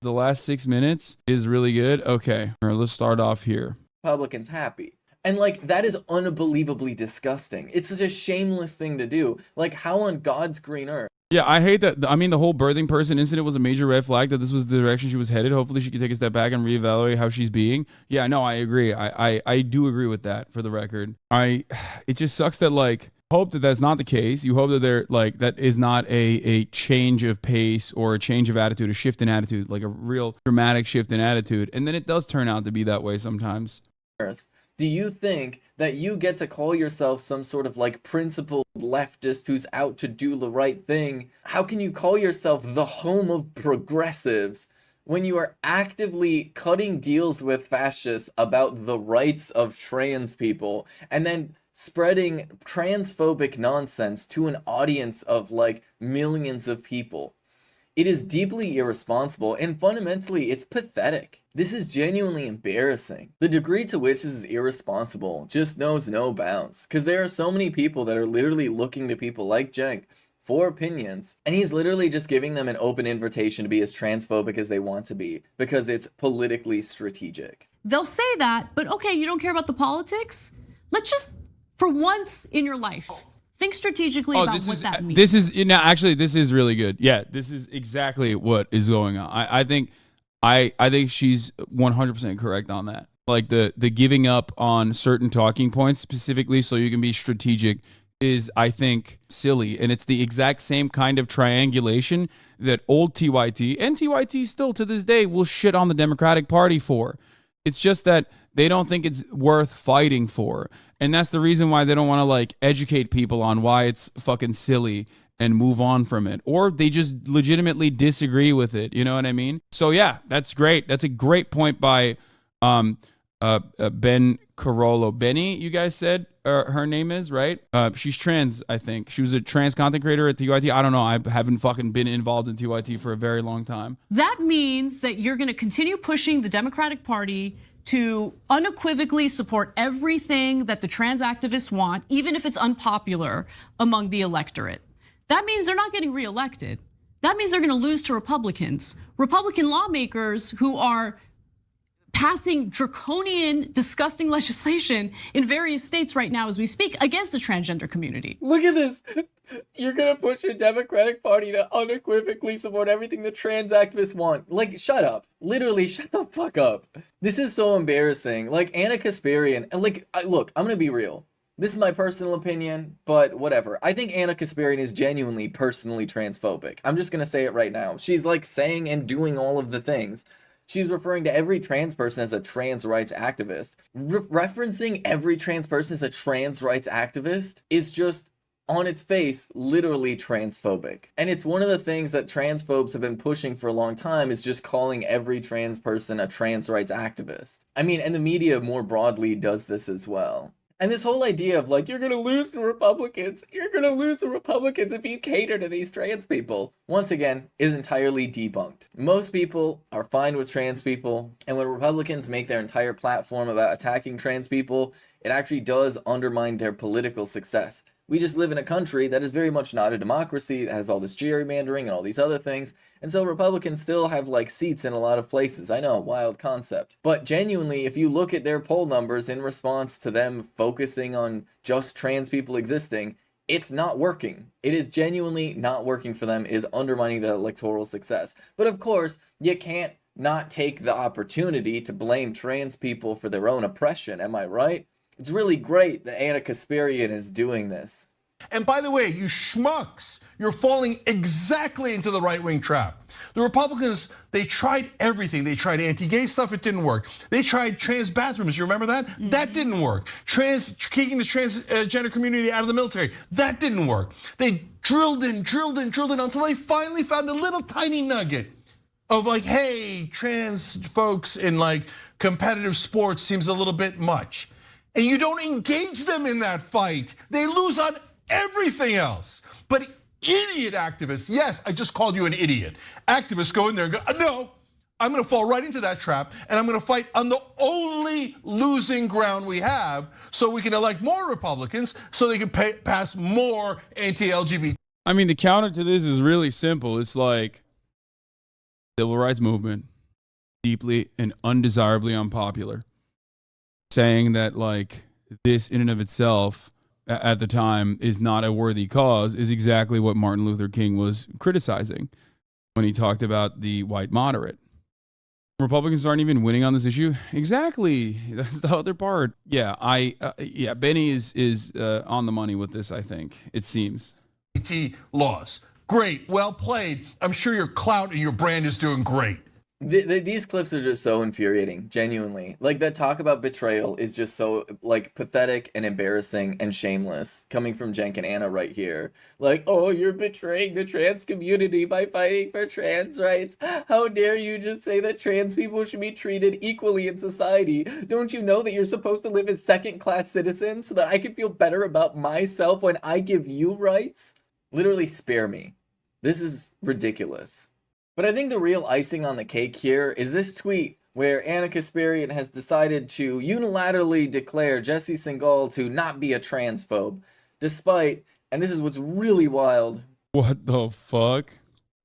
The last 6 minutes is really good. Okay. All right, let's start off here. Republicans happy. And like, that is unbelievably disgusting. It's such a shameless thing to do. Like, how on God's green earth? Yeah, I hate that. I mean, the whole birthing person incident was a major red flag that this was the direction she was headed. Hopefully she can take a step back and reevaluate how she's being. Yeah, no, I agree. I do agree with that, for the record. It just sucks that, like, hope that that's not the case. You hope that they're like, that is not a change of pace or a change of attitude, a shift in attitude, like a real dramatic shift in attitude. And then it does turn out to be that way sometimes. Do you think that you get to call yourself some sort of like principled leftist who's out to do the right thing? How can you call yourself the home of progressives when you are actively cutting deals with fascists about the rights of trans people and then spreading transphobic nonsense to an audience of like millions of people? It is deeply irresponsible, and fundamentally, it's pathetic. This is genuinely embarrassing. The degree to which this is irresponsible just knows no bounds, because there are so many people that are literally looking to people like Cenk for opinions, and he's literally just giving them an open invitation to be as transphobic as they want to be, because it's politically strategic. They'll say that, but okay, you don't care about the politics? Let's just, for once in your life, think strategically about what that means. This is, actually, this is really good. Yeah, this is exactly what is going on. I think she's 100% correct on that. Like the giving up on certain talking points specifically so you can be strategic is, I think, silly. And it's the exact same kind of triangulation that old TYT and TYT still to this day will shit on the Democratic Party for. It's just that they don't think it's worth fighting for. And that's the reason why they don't want to like educate people on why it's fucking silly and move on from it. Or they just legitimately disagree with it. You know what I mean? So yeah, that's great. That's a great point by Bennie Carollo. Bennie, you guys said her name is, right? She's trans, I think. She was a trans content creator at TYT. I don't know. I haven't fucking been involved in TYT for a very long time. That means that you're going to continue pushing the Democratic Party to unequivocally support everything that the trans activists want, even if it's unpopular among the electorate. That means they're not getting reelected. That means they're going to lose to Republicans. Republican lawmakers who are passing draconian, disgusting legislation in various states right now as we speak against the transgender community. Look at this. You're gonna push your Democratic Party to unequivocally support everything the trans activists want. Like, shut up. Literally, shut the fuck up. This is so embarrassing. Like, Ana Kasparian, and like, look, I'm gonna be real. This is my personal opinion, but whatever. I think Ana Kasparian is genuinely personally transphobic. I'm just gonna say it right now. She's like saying and doing all of the things. She's referring to every trans person as a trans rights activist. Referencing every trans person as a trans rights activist is just, on its face, literally transphobic. And it's one of the things that transphobes have been pushing for a long time, is just calling every trans person a trans rights activist. I mean, and the media more broadly does this as well. And this whole idea of like, you're gonna lose the Republicans, you're gonna lose the Republicans if you cater to these trans people, once again, is entirely debunked. Most people are fine with trans people, and when Republicans make their entire platform about attacking trans people, it actually does undermine their political success. We just live in a country that is very much not a democracy, that has all this gerrymandering and all these other things, and so Republicans still have like seats in a lot of places. I know, wild concept. But genuinely, if you look at their poll numbers in response to them focusing on just trans people existing, it's not working. It is genuinely not working for them. It is undermining their electoral success. But of course, you can't not take the opportunity to blame trans people for their own oppression, am I right? It's really great that Ana Kasparian is doing this. And by the way, you schmucks, you're falling exactly into the right-wing trap. The Republicans, they tried everything. They tried anti-gay stuff, it didn't work. They tried trans bathrooms, you remember that? Mm-hmm. That didn't work. Kicking the transgender community out of the military, that didn't work. They drilled in until they finally found a little tiny nugget of like, hey, trans folks in like competitive sports seems a little bit much. And you don't engage them in that fight. They lose on everything else. But idiot activists, yes, I just called you an idiot. Activists go in there and go, no, I'm gonna fall right into that trap, and I'm gonna fight on the only losing ground we have so we can elect more Republicans so they can pass more anti-LGBT. I mean, the counter to this is really simple. It's like civil rights movement. deeply and undesirably unpopular, saying that like this in and of itself at the time is not a worthy cause is exactly what Martin Luther King was criticizing when he talked about the white moderate. Republicans aren't even winning on this issue. Exactly. That's the other part. Yeah, Benny is on the money with this, I think. It seems. TYT laws. Great, well played. I'm sure your clout and your brand is doing great. These clips are just so infuriating, genuinely. Like, that talk about betrayal is just so, like, pathetic and embarrassing and shameless, coming from Cenk and Anna right here. Like, oh, you're betraying the trans community by fighting for trans rights. How dare you just say that trans people should be treated equally in society? Don't you know that you're supposed to live as second-class citizens so that I can feel better about myself when I give you rights? Literally, spare me. This is ridiculous. But I think the real icing on the cake here is this tweet where Anna Kasparian has decided to unilaterally declare Jesse Singal to not be a transphobe, despite, and this is what's really wild. What the fuck?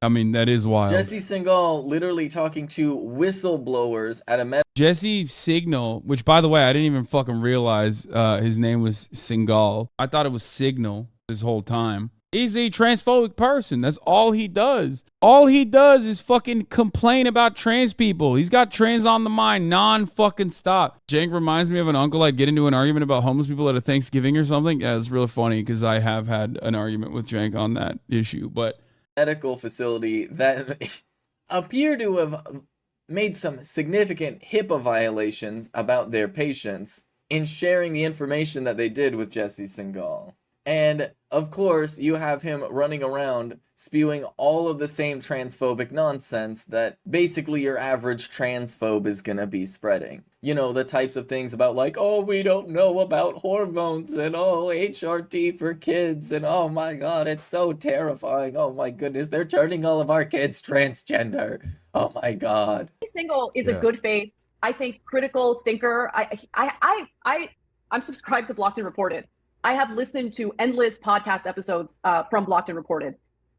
I mean, that is wild. Jesse Singal literally talking to whistleblowers at a Jesse Signal, which by the way, I didn't even fucking realize his name was Singal. I thought it was Signal this whole time. He's a transphobic person. That's all he does. All he does is fucking complain about trans people. He's got trans on the mind non-fucking stop. Cenk reminds me of an uncle I'd get into an argument about homeless people at a Thanksgiving or something. Yeah, it's really funny because I have had an argument with Cenk on that issue. But medical facility that appear to have made some significant HIPAA violations about their patients in sharing the information that they did with Jesse Singal. And, of course, you have him running around spewing all of the same transphobic nonsense that basically your average transphobe is gonna be spreading. You know, the types of things about like, oh, we don't know about hormones, and oh, HRT for kids, and oh my god, it's so terrifying. Oh my goodness, they're turning all of our kids transgender. Oh my god. Singal is a good faith, I think, critical thinker. I'm subscribed to Blocked and Reported. I have listened to endless podcast episodes from Blocked and Reported.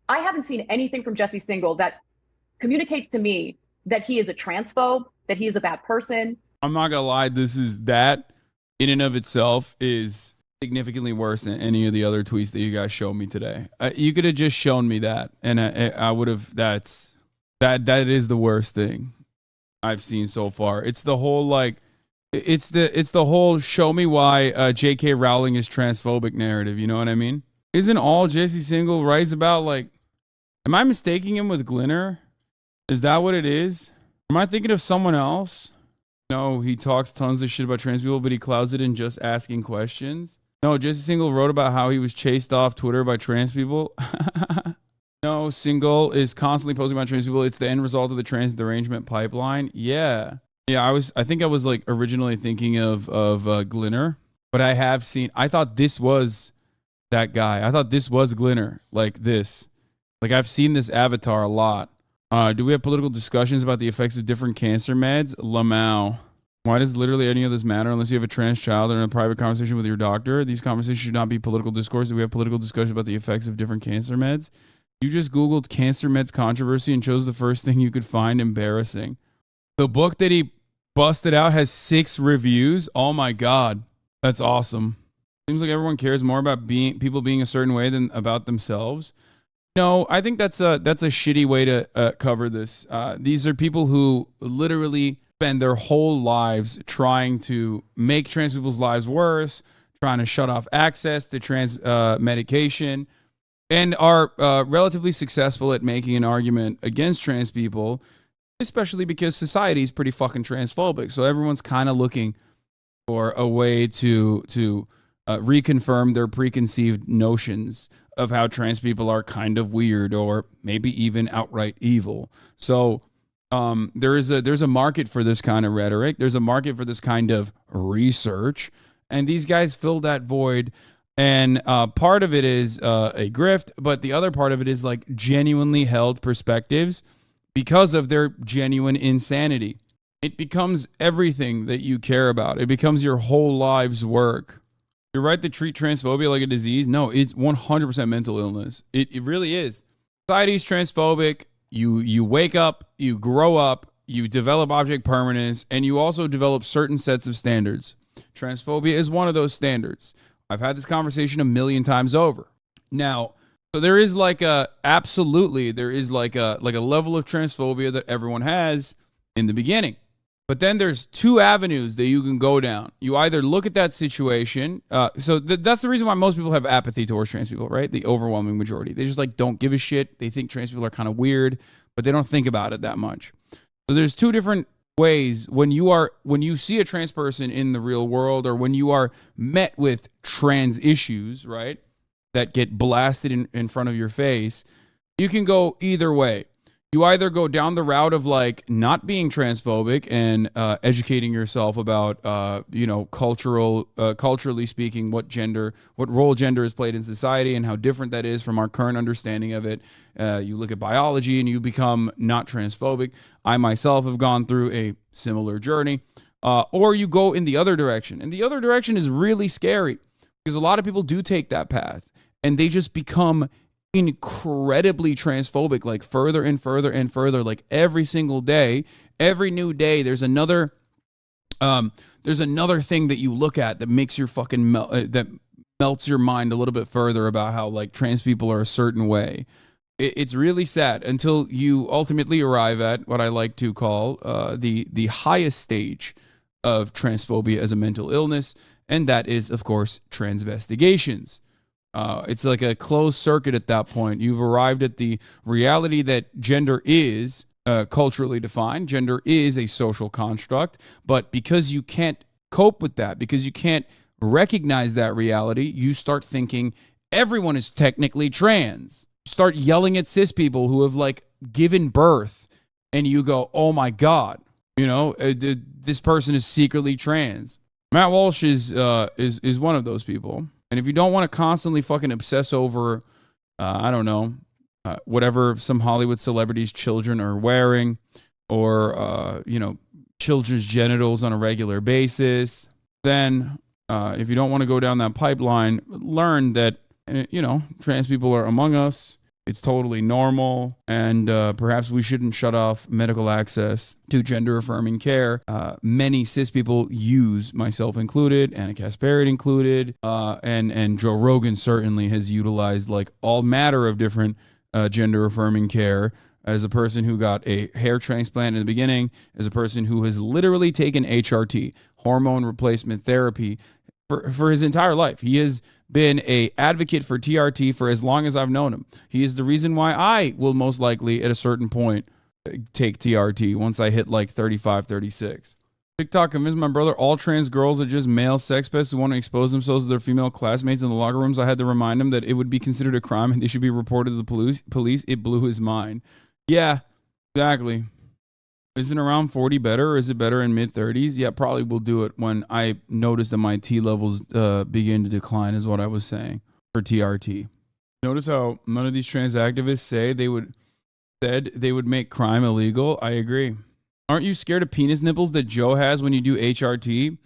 I haven't seen anything from Jesse Singal that communicates to me that he is a transphobe, that he is a bad person. I'm not gonna lie, that in and of itself is significantly worse than any of the other tweets that you guys showed me today. You could have just shown me that, and I would have. That is the worst thing I've seen so far. It's the whole like. It's the whole show me why J.K. Rowling is transphobic narrative. You know what I mean? Isn't all Jesse Singal writes about like? Am I mistaking him with Glinner? Is that what it is? Am I thinking of someone else? No, he talks tons of shit about trans people, but he clouds it in just asking questions. No, Jesse Singal wrote about how he was chased off Twitter by trans people. No, Singal is constantly posting about trans people. It's the end result of the trans derangement pipeline. Yeah. I think I was like originally thinking of Glinner, but I thought this was that guy. I thought this was Glinner, like this. Like I've seen this avatar a lot. Do we have political discussions about the effects of different cancer meds? Lamau. Why does literally any of this matter unless you have a trans child or in a private conversation with your doctor? These conversations should not be political discourse. Do we have political discussion about the effects of different cancer meds? You just Googled cancer meds controversy and chose the first thing you could find embarrassing. The book that he busted out has 6 reviews. Oh my god, that's awesome. Seems like everyone cares more about people being a certain way than about themselves. No, I think that's a shitty way to cover this. These are people who literally spend their whole lives trying to make trans people's lives worse, trying to shut off access to trans medication, and are relatively successful at making an argument against trans people, especially because society is pretty fucking transphobic. So everyone's kind of looking for a way to reconfirm their preconceived notions of how trans people are kind of weird or maybe even outright evil. So there's a market for this kind of rhetoric. There's a market for this kind of research, and these guys fill that void. And part of it is a grift, but the other part of it is like genuinely held perspectives because of their genuine insanity. It becomes everything that you care about. It becomes your whole life's work. You're right to treat transphobia like a disease. No, it's 100% mental illness. It really is. Society's transphobic. You wake up, you grow up, you develop object permanence, and you also develop certain sets of standards. Transphobia is one of those standards. I've had this conversation a million times over. Now, so there is like a level of transphobia that everyone has in the beginning. But then there's two avenues that you can go down. You either look at that situation. That's the reason why most people have apathy towards trans people, right? The overwhelming majority. They just like don't give a shit. They think trans people are kind of weird, but they don't think about it that much. So there's two different ways when you see a trans person in the real world, or when you are met with trans issues, right, that get blasted in front of your face. You can go either way. You either go down the route of like not being transphobic and educating yourself about culturally speaking what role gender is played in society and how different that is from our current understanding of it. You look at biology and you become not transphobic. I myself have gone through a similar journey. Or you go in the other direction, and the other direction is really scary because a lot of people do take that path and they just become incredibly transphobic, like further and further and further. Like every single day, every new day, there's another thing that you look at that makes your fucking that melts your mind a little bit further about how like trans people are a certain way. It's really sad until you ultimately arrive at what I like to call the highest stage of transphobia as a mental illness, and that is, of course, transvestigations. It's like a closed circuit at that point. You've arrived at the reality that gender is culturally defined. Gender is a social construct. But because you can't cope with that, because you can't recognize that reality, you start thinking everyone is technically trans. You start yelling at cis people who have like given birth, and you go, oh my God, this person is secretly trans. Matt Walsh is one of those people. And if you don't want to constantly fucking obsess over, whatever some Hollywood celebrities' children are wearing, or, children's genitals on a regular basis, then if you don't want to go down that pipeline, learn that, trans people are among us. It's totally normal, and perhaps we shouldn't shut off medical access to gender-affirming care. Many cis people use, myself included, Anna Kasparian included, and Joe Rogan certainly has utilized like all matter of different gender-affirming care. As a person who got a hair transplant in the beginning, as a person who has literally taken HRT, hormone replacement therapy, for his entire life. He has been an advocate for TRT for as long as I've known him. He is the reason why I will most likely at a certain point take TRT once I hit like 35, 36. TikTok convinced my brother all trans girls are just male sex pests who want to expose themselves to their female classmates in the locker rooms. I had to remind him that it would be considered a crime and they should be reported to the police. It blew his mind. Yeah, exactly. Isn't around 40 better, or is it better in mid-30s? Yeah, probably will do it when I notice that my T levels begin to decline, is what I was saying for TRT. Notice how none of these trans activists said they would make crime illegal. I agree. Aren't you scared of penis nipples that Joe has when you do HRT?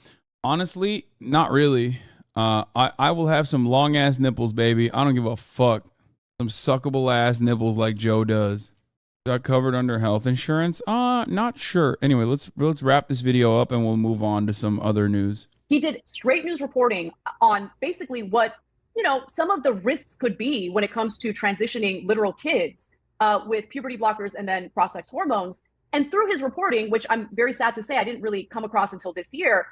Honestly, not really. I will have some long-ass nipples, baby. I don't give a fuck. Some suckable-ass nipples like Joe does. Got covered under health insurance? Not sure. Anyway, let's wrap this video up and we'll move on to some other news. He did straight news reporting on basically what, some of the risks could be when it comes to transitioning literal kids with puberty blockers and then cross-sex hormones. And through his reporting, which I'm very sad to say I didn't really come across until this year,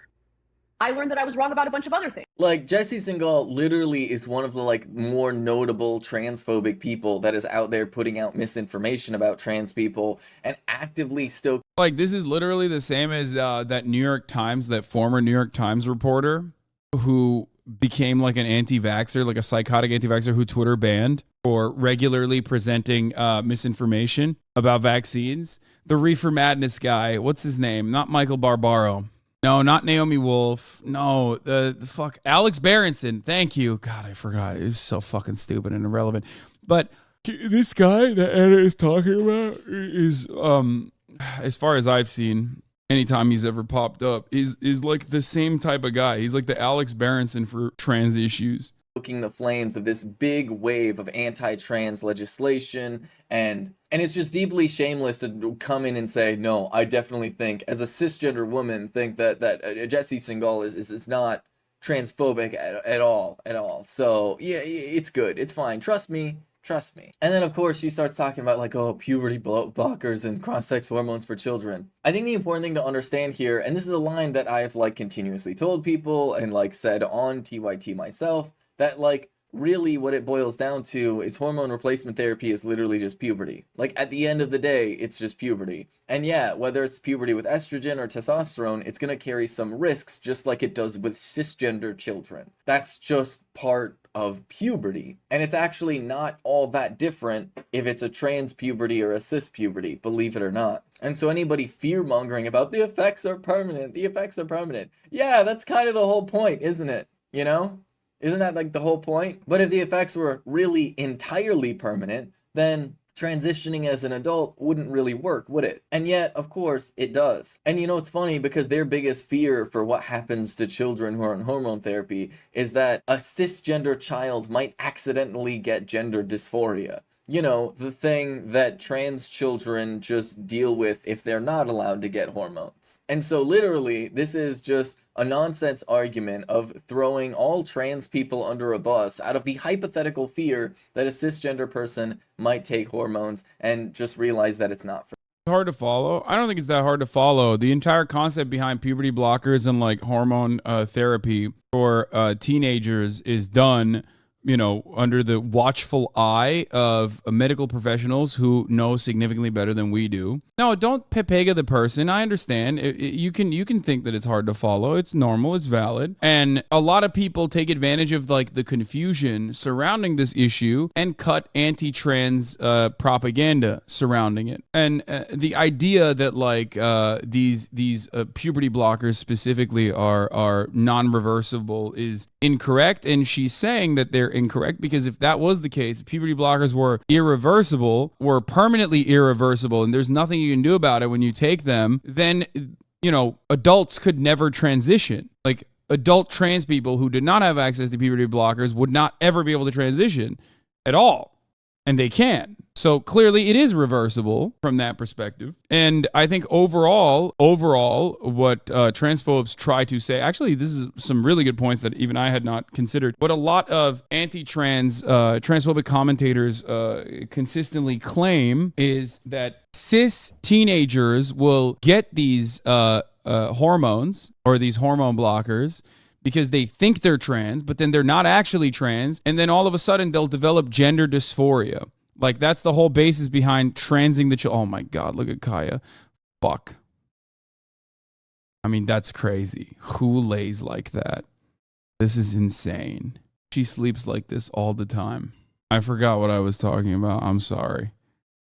I learned that I was wrong about a bunch of other things. Like, Jesse Singal literally is one of the, like, more notable transphobic people that is out there putting out misinformation about trans people and actively still... Like, this is literally the same as that former New York Times reporter who became, like, an anti-vaxxer, like a psychotic anti-vaxxer who Twitter banned for regularly presenting misinformation about vaccines. The Reefer Madness guy, what's his name? Not Michael Barbaro. No, not Naomi Wolf. No, the fuck Alex Berenson. Thank you. God, I forgot. It was so fucking stupid and irrelevant. But this guy that Anna is talking about is, as far as I've seen, anytime he's ever popped up, is like the same type of guy. He's like the Alex Berenson for trans issues. Stoking the flames of this big wave of anti-trans legislation and And it's just deeply shameless to come in and say, no, I definitely think, as a cisgender woman, think that Jesse Singal is not transphobic at all. So yeah, it's good. It's fine. Trust me. And then of course she starts talking about like, oh, puberty blockers and cross-sex hormones for children. I think the important thing to understand here, and this is a line that I've like continuously told people and like said on TYT myself, that like really what it boils down to is hormone replacement therapy is literally just puberty. Like at the end of the day, it's just puberty. And yeah, whether it's puberty with estrogen or testosterone, it's going to carry some risks just like it does with cisgender children. That's just part of puberty. And it's actually not all that different if it's a trans puberty or a cis puberty, believe it or not. And so anybody fear-mongering about the effects are permanent, yeah, that's kind of the whole point, isn't it? You know? Isn't that like the whole point? But if the effects were really entirely permanent, then transitioning as an adult wouldn't really work, would it? And yet, of course, it does. And you know, it's funny because their biggest fear for what happens to children who are on hormone therapy is that a cisgender child might accidentally get gender dysphoria. You know, the thing that trans children just deal with if they're not allowed to get hormones. And so literally, this is just a nonsense argument of throwing all trans people under a bus out of the hypothetical fear that a cisgender person might take hormones and just realize that it's not for hard to follow. I don't think it's that hard to follow. The entire concept behind puberty blockers and like hormone therapy for teenagers is done, you know, under the watchful eye of medical professionals who know significantly better than we do. No, don't pepega the person. I understand. You can think that it's hard to follow. It's normal. It's valid. And a lot of people take advantage of like the confusion surrounding this issue and cut anti-trans propaganda surrounding it. And the idea that like these puberty blockers specifically are non-reversible is incorrect. And she's saying that they're incorrect because if that was the case, if puberty blockers were irreversible, were permanently irreversible, and there's nothing you can do about it when you take them, then, you know, adults could never transition. Like adult trans people who did not have access to puberty blockers would not ever be able to transition at all. And they can. So clearly it is reversible from that perspective. And I think overall, what transphobes try to say, actually, this is some really good points that even I had not considered. What a lot of anti-trans, transphobic commentators consistently claim is that cis teenagers will get these hormones or these hormone blockers because they think they're trans, but then they're not actually trans. And then all of a sudden they'll develop gender dysphoria. Like that's the whole basis behind transing the child. Oh my God, look at Kaya. Fuck. I mean, that's crazy. Who lays like that? This is insane. She sleeps like this all the time. I forgot what I was talking about. I'm sorry.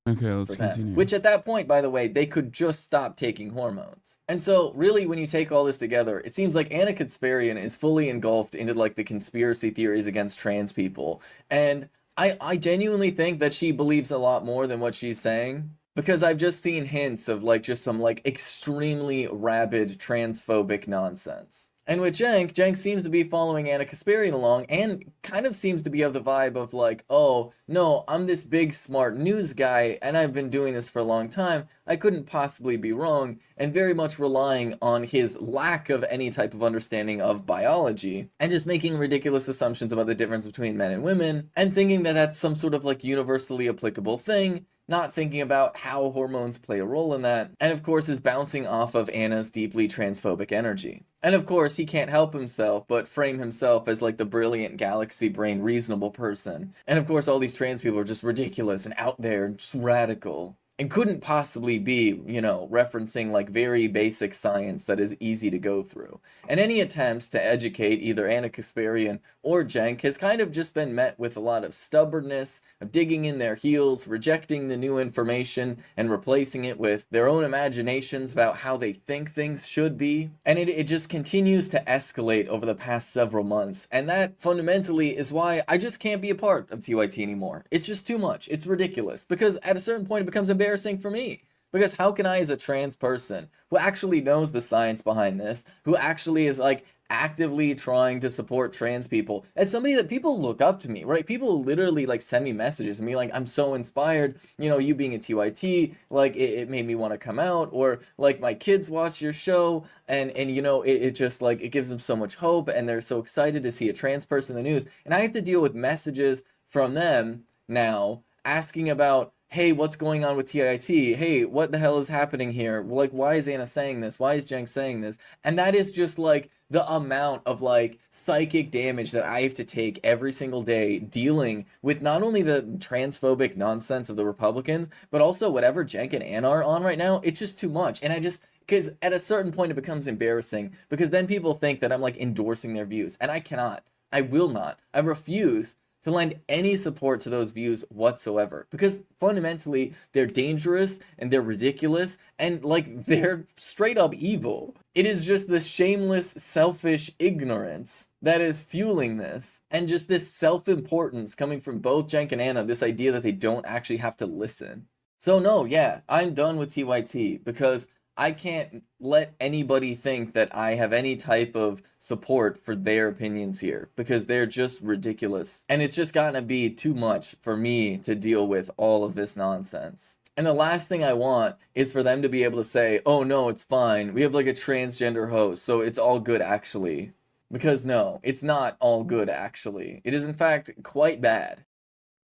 Okay, let's continue. Which at that point, by the way, they could just stop taking hormones. And so really when you take all this together, it seems like Anna Kasparian is fully engulfed into like the conspiracy theories against trans people. And I genuinely think that she believes a lot more than what she's saying. Because I've just seen hints of like just some like extremely rabid transphobic nonsense. And with Cenk seems to be following Anna Kasparian along and kind of seems to be of the vibe of like, oh, no, I'm this big smart news guy and I've been doing this for a long time. I couldn't possibly be wrong, and very much relying on his lack of any type of understanding of biology and just making ridiculous assumptions about the difference between men and women and thinking that that's some sort of like universally applicable thing, not thinking about how hormones play a role in that, and of course is bouncing off of Anna's deeply transphobic energy. And of course he can't help himself but frame himself as like the brilliant galaxy brain reasonable person. And of course all these trans people are just ridiculous and out there and just radical. And couldn't possibly be, you know, referencing like very basic science that is easy to go through. And any attempts to educate either Anna Kasparian or Cenk has kind of just been met with a lot of stubbornness, of digging in their heels, rejecting the new information, and replacing it with their own imaginations about how they think things should be. And it just continues to escalate over the past several months. And that fundamentally is why I just can't be a part of TYT anymore. It's just too much. It's ridiculous. Because at a certain point it becomes embarrassing for me. Because how can I, as a trans person who actually knows the science behind this, who actually is like actively trying to support trans people, as somebody that people look up to me, right? People literally like send me messages and be like, I'm so inspired, you know, you being a TYT, like it made me want to come out, or like my kids watch your show and you know, it just like, it gives them so much hope and they're so excited to see a trans person in the news. And I have to deal with messages from them now asking about, hey, what's going on with TIT? Hey, what the hell is happening here? Like, why is Anna saying this? Why is Cenk saying this? And that is just like the amount of like psychic damage that I have to take every single day dealing with not only the transphobic nonsense of the Republicans, but also whatever Cenk and Anna are on right now. It's just too much. And I just, because at a certain point it becomes embarrassing, because then people think that I'm like endorsing their views, and I cannot. I will not. I refuse to lend any support to those views whatsoever, because fundamentally they're dangerous and they're ridiculous and like they're straight up evil. It is just the shameless, selfish ignorance that is fueling this, and just this self-importance coming from both Cenk and Anna, this idea that they don't actually have to listen. So no, yeah, I'm done with TYT, because I can't let anybody think that I have any type of support for their opinions here, because they're just ridiculous. And it's just gotten to be too much for me to deal with all of this nonsense. And the last thing I want is for them to be able to say, oh no, it's fine, we have like a transgender host, so it's all good actually. Because no, it's not all good actually. It is in fact quite bad.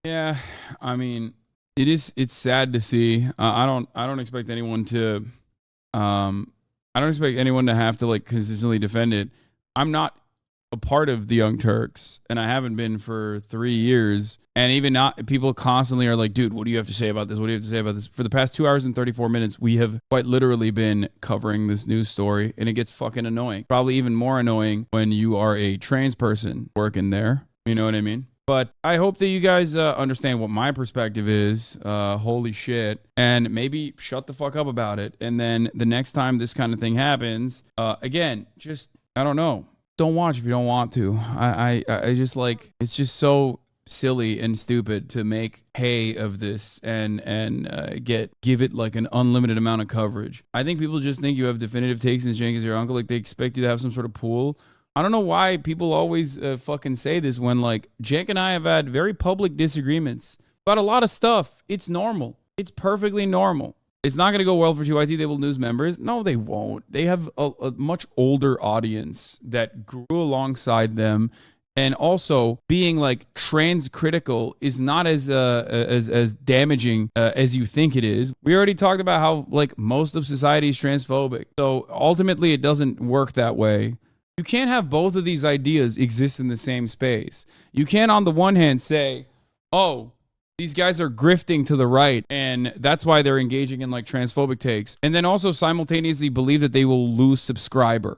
Yeah, I mean, it's sad to see. I don't expect anyone to have to like consistently defend it. I'm not a part of the Young Turks, and I haven't been for 3 years. And even not, people constantly are like, dude, what do you have to say about this? What do you have to say about this? For the past 2 hours and 34 minutes, we have quite literally been covering this news story, and it gets fucking annoying. Probably even more annoying when you are a trans person working there. You know what I mean? But I hope that you guys understand what my perspective is. Holy shit. And maybe shut the fuck up about it. And then the next time this kind of thing happens, again, just, I don't know. Don't watch if you don't want to. I just like, it's just so silly and stupid to make hay of this and give it like an unlimited amount of coverage. I think people just think you have definitive takes since Cenk is your uncle. Like they expect you to have some sort of pool. I don't know why people always fucking say this when like Cenk and I have had very public disagreements about a lot of stuff. It's normal. It's perfectly normal. It's not going to go well for TYT. They will lose members. No, they won't. They have a much older audience that grew alongside them. And also being like trans critical is not as damaging as you think it is. We already talked about how like most of society is transphobic. So ultimately it doesn't work that way. You can't have both of these ideas exist in the same space. You can't on the one hand say, oh, these guys are grifting to the right, and that's why they're engaging in like transphobic takes. And then also simultaneously believe that they will lose subscriber.